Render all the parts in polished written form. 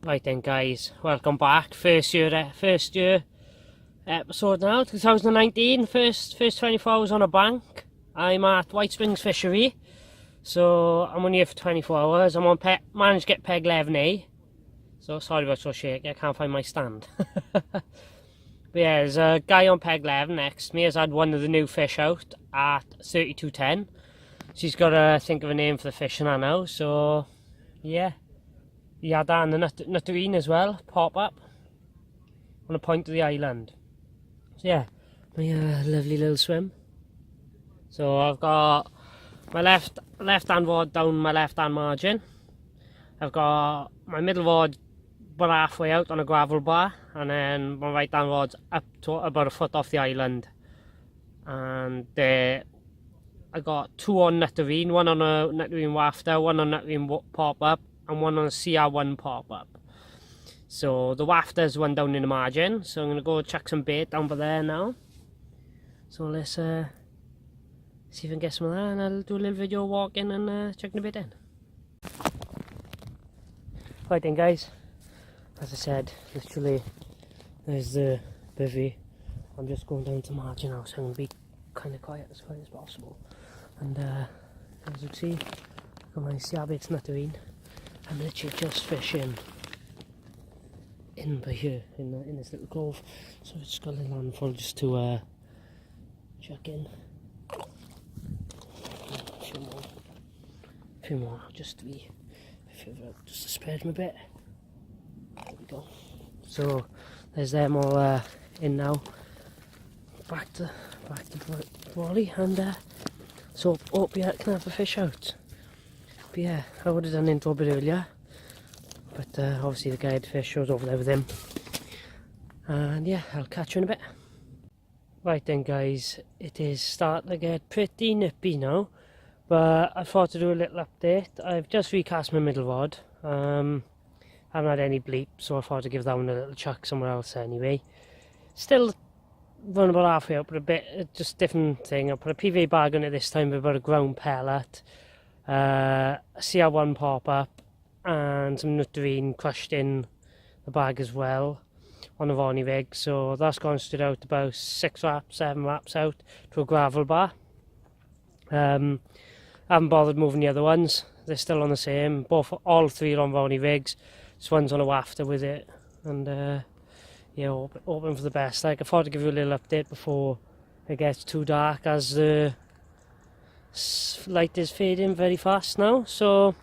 Right then guys, welcome back. First year episode now, 2019, first 24 hours on a bank. I'm at White Springs Fishery, so I'm only here for 24 hours. I'm on managed to get peg 11A, so sorry about so shaky, I can't find my stand. But yeah, there's a guy on peg 11 next to me has had one of the new fish out at 3210. She's got to think of a name for the fish now, so yeah. He had that and the nutterine as well, pop up on a point of the island. So yeah, my lovely little swim. So I've got my left hand rod down my left hand margin. I've got my middle rod about halfway out on a gravel bar, and then my right hand rod's up to about a foot off the island. And I got two on nutterine, one on a nutterine wafter, one on nutterine pop up, and one on a CR1 pop-up. So the wafter's one down in the margin, so I'm going to go chuck some bait down by there now. So let's see if I can get some of that, and I'll do a little video walking and chucking the bait in. Right then guys, as I said, literally there's the bivvy. I'm just going down to margin now, so I'm going to be kind of quiet as possible. And as you can see, I've got my CR-bait's nutterine. I'm literally just fishing in by here, in this little cove. So I've just got a little handful just to chuck in. A few more, just to spread them a bit. There we go. So there's them all in now. Back to the volley, and so hope you can have a fish out. But yeah, I would have done intro a bit earlier, but obviously the guide fish was over there with him. And yeah, I'll catch you in a bit. Right then guys, it is starting to get pretty nippy now, but I thought to do a little update. I've just recast my middle rod. Haven't had any bleep, so I thought to give that one a little chuck somewhere else anyway. Still run about halfway up, but a bit, just different thing. I put a PVA bag on it this time with about a ground pellet. A CR1 pop-up and some nutterine crushed in the bag as well on a Vonnie rig, so that's gone stood out about 7 wraps out to a gravel bar. I haven't bothered moving the other ones, they're still on the same, all three are on Vonnie rigs. This one's on a wafter with it, and yeah, hoping for the best. Like, I thought to give you a little update before it gets too dark, as the light is fading very fast now. So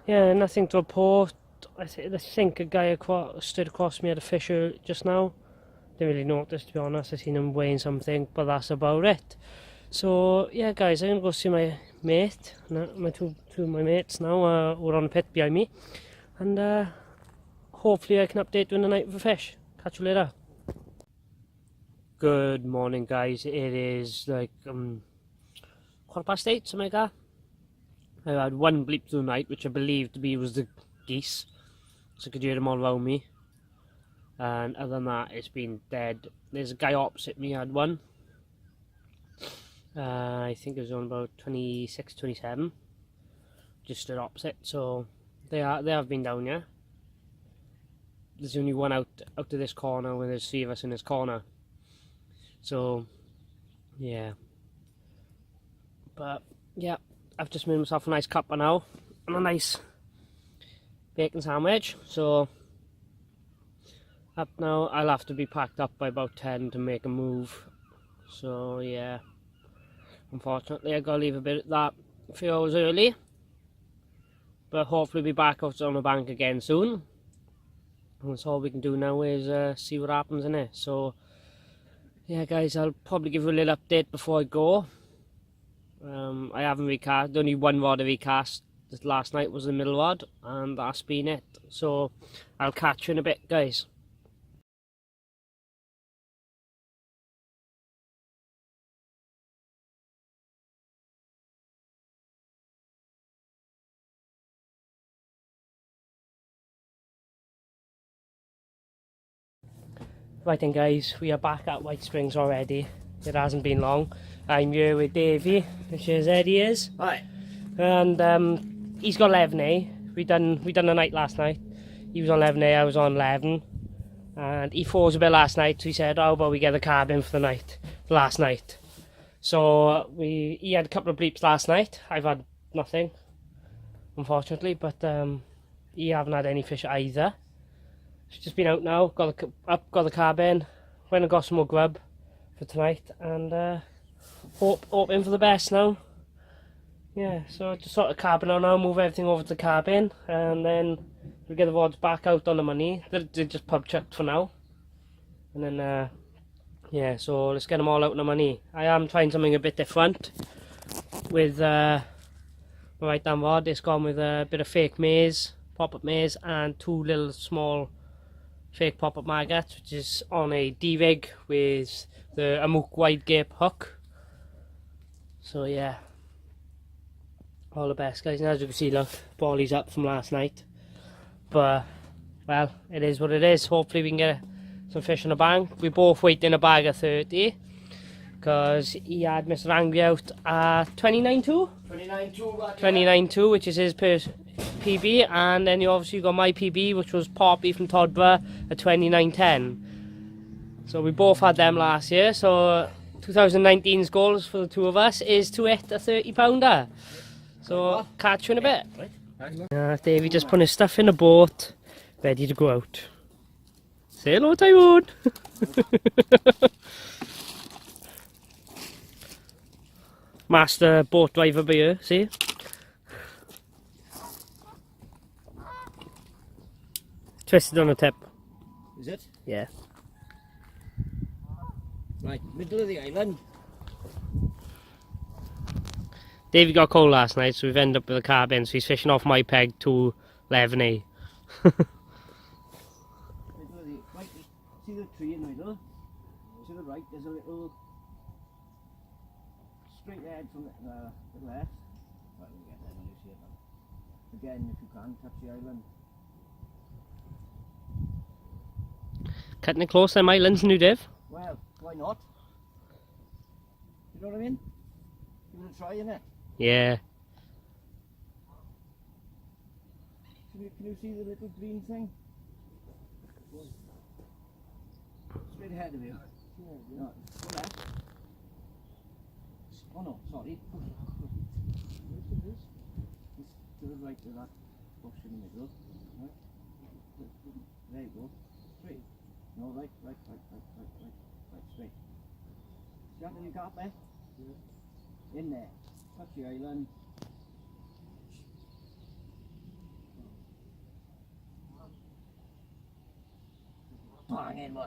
yeah, nothing to report. I think a guy stood across me had a fish just now. Didn't really notice, to be honest. I seen him weighing something, but that's about it. So yeah guys, I'm gonna go see my mate, two of my mates now. We're on the pit behind me, and hopefully I can update you in the night with a fish. Catch you later. Good morning guys, it is like 8:15, something like that. I had one bleep through the night, which I believe to be was the geese, so I could hear them all around me. And other than that, it's been dead. There's a guy opposite me had one. I think it was on about 26, 27. Just stood opposite, so they have been down here. There's only one out of this corner, when there's 3 of us in this corner. So yeah. But yeah, I've just made myself a nice cuppa now and a nice bacon sandwich. So up now, I'll have to be packed up by about 10 to make a move. So yeah, unfortunately I gotta leave a few hours early, but hopefully be back out on the bank again soon. And that's all we can do now is see what happens in it. So yeah guys, I'll probably give you a little update before I go. I haven't recast, only one rod I recast. This last night was the middle rod, and that's been it. So I'll catch you in a bit guys. Right then guys, we are back at White Springs already. It hasn't been long. I'm here with Davey, which is Eddie is. Hi. And he's got 11A. We done a night last night. He was on 11A, I was on 11. And he froze a bit last night, so he said, how about we get the carb in for the last night. So he had a couple of bleeps last night. I've had nothing, unfortunately, but he haven't had any fish either. She's just been out now, got the carb in, went and got some more grub for tonight, and hoping for the best now. Yeah, so just sort of carbon on now, move everything over to the carbon, and then we get the rods back out on the money. They're just pub chucked for now. And then, yeah, so let's get them all out on the money. I am trying something a bit different with my right hand rod. It's gone with a bit of fake maize, pop-up maize, and 2 little small fake pop-up maggots, which is on a D-rig with the Amuk wide gape hook. So yeah, all the best, guys. And as you can see, look, Bally's up from last night, but well, it is what it is. Hopefully we can get some fish on the bank. We both weighed in a bag of 30 because he had Mr. Angry out at 29.2, 29.2, which is his PB, and then you obviously got my PB, which was Poppy from Todborough at 29.10. So we both had them last year. So 2019's goals for the two of us is to hit a 30-pounder. So catch you in a bit. Davey just put his stuff in the boat, ready to go out. Say hello, Tyrone. Master boat driver by here, see? Twisted on the tip. Is it? Yeah. Right, middle of the island. Davey got cold last night, so we've ended up with a carbon, so he's fishing off my peg to 11A. Right, see the tree in the middle? To the right, there's a little straight ahead from the left. Right, we'll get there when you see it now. Again, if you can, touch the island. Cutting it close, them islands, new Div. Well, why not? You know what I mean? Give it a try, innit? Yeah. Can you see the little green thing? Straight ahead of you. No, go left. Oh no, sorry. It's to the right of that bush in the middle. Right. There you go. Straight. No, right, straight. See that little gap there? Yeah. In there. Touch the island. Bang in, boy.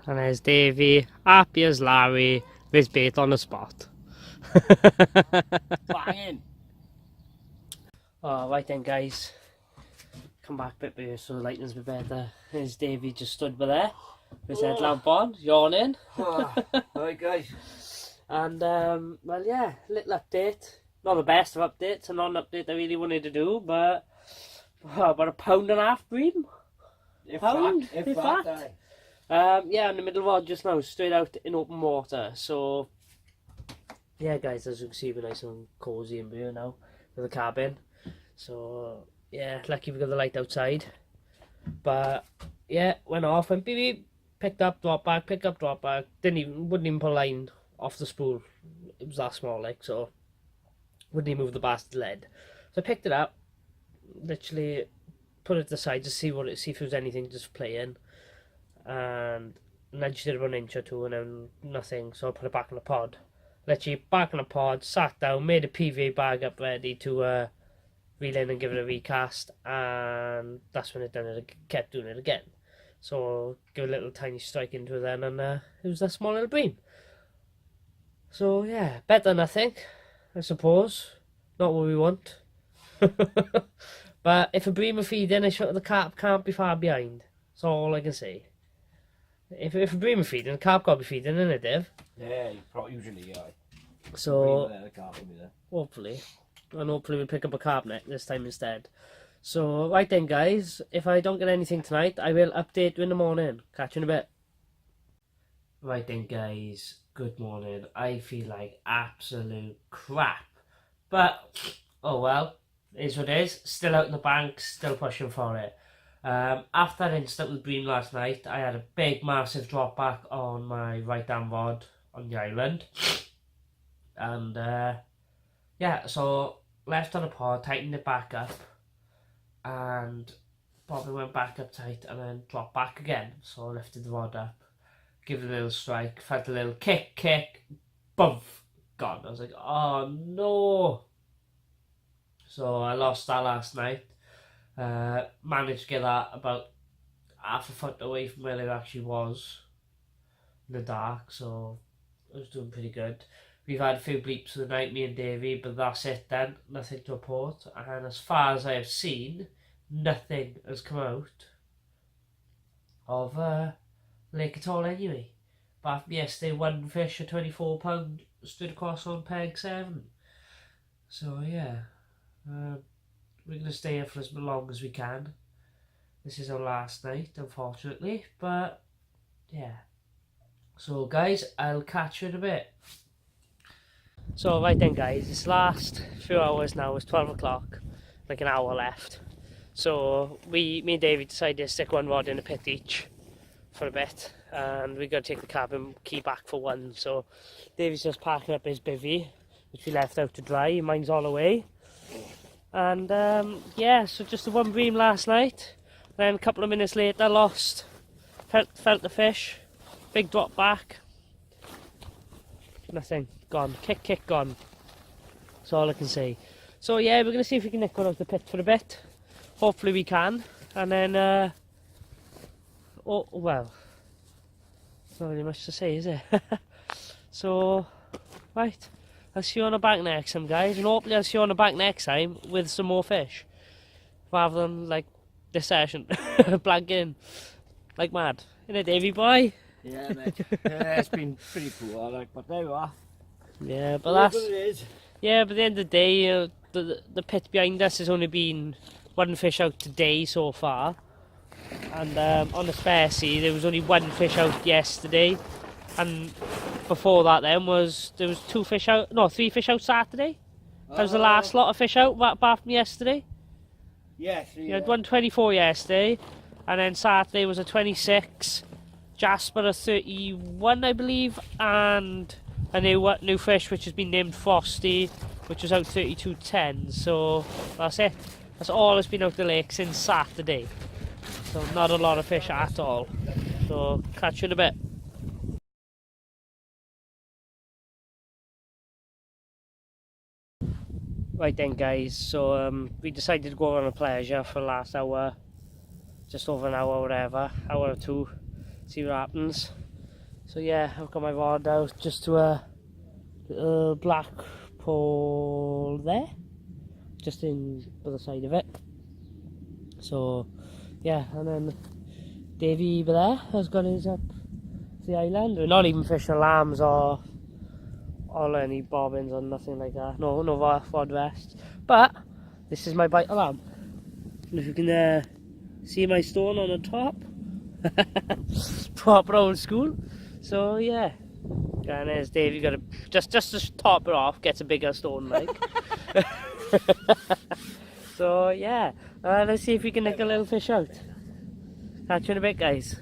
And there's Davey, happy as Larry, with his bait on the spot. Bang in. Oh, right then, guys. Come back a bit better so the lighting's a bit better. There's Davey just stood by there, with his headlamp on, yawning. Alright, guys. And, well, yeah, little update. Not the best of updates, and not an update I really wanted to do, but about a £1.5 bream. If that. Yeah, in the middle of rod just now, straight out in open water. So, yeah, guys, as you can see, we're nice and cosy in here now with the cabin. So, yeah, lucky we got the light outside. But, yeah, went off, went beep beep, picked up, drop back, pick up, drop back. Wouldn't even pull line off the spool. It was that small, like, so wouldn't even move the bastard lead. So I picked it up, literally put it to the side to see if there was anything just playing, and nudged it about an inch or two, and then nothing. So I put it back in the pod. Literally back in the pod, sat down, made a PV bag up ready to reel in and give it a recast, and that's when it kept doing it again. So give a little tiny strike into it then, and it was that small little bream. So yeah, better than nothing, I suppose. Not what we want. But if a bream are feeding, the carp can't be far behind. That's all I can say. If a bream are feeding, the carp got to be feeding, innit, Div? Yeah, usually, yeah. So, The carp will be there. hopefully. And hopefully we'll pick up a carp net this time instead. So, right then, guys. If I don't get anything tonight, I will update you in the morning. Catch you in a bit. Right then, guys. Good morning. I feel like absolute crap. But, oh well. is what it is. Still out in the bank, still pushing for it. After that incident with Bream last night, I had a big, massive drop back on my right hand rod on the island. And yeah, so left on a pod, tightened it back up, and probably went back up tight and then dropped back again. So I lifted the rod up, give it a little strike, felt a little kick, boom, gone. I was like, oh no. So I lost that last night. Managed to get that about half a foot away from where it actually was in the dark, so I was doing pretty good. We've had a few bleeps for the night, me and Davey, but that's it then. Nothing to report. And as far as I have seen, nothing has come out of lake at all anyway. But yesterday, one fish, a £24, stood across on peg 7. So yeah, we're going to stay here for as long as we can. This is our last night, unfortunately, but yeah. So guys, I'll catch you in a bit. So right then guys, this last few hours now is 12 o'clock, like an hour left. So me and David decided to stick one rod in a pit each for a bit, and we got to take the cabin key back for one. So David's just packing up his bivvy, which we left out to dry. Mine's all away. And yeah, so just the one bream last night. Then a couple of minutes later, lost. Felt the fish. Big drop back. Nothing. Gone. Kick, gone. That's all I can say. So yeah, we're going to see if we can nick one out the pit for a bit. Hopefully we can. And then, oh, well. Not really much to say, is it? So, right. I'll see you on the back next time, guys. And hopefully I'll see you on the back next time with some more fish. Rather than, like, this session. Blanking. Like mad. Innit, Davey boy? Yeah, mate. Yeah, it's been pretty poor, like, but there we are. Yeah, but that's... What it is. Yeah, but at the end of the day, the pit behind us has only been one fish out today so far. And on the spare sea, there was only one fish out yesterday. And before that then there was 3 fish out Saturday. That was the last lot of fish out, apart from yesterday. Yes. You had 124 yesterday, and then Saturday was a 26, Jasper a 31 I believe, and a new fish which has been named Frosty, which was out 32.10. So that's it. That's all that's been out the lake since Saturday. So not a lot of fish at all. So catch you in a bit. Right then guys, so we decided to go on a pleasure for the last hour, just over an hour, whatever, hour or two, see what happens. So yeah, I've got my rod out just to a black pole there, just in by the side of it. So yeah, and then Davey over there has got his up the island. We're not even fishing lambs or any bobbins or nothing like that. No rod rest. But this is my bite of lamb. And if you can see my stone on the top, proper old school. So yeah, and there's Dave. You got to just to top it off, gets a bigger stone like. So yeah, let's see if we can nick a little fish out. Catch you in a bit, guys.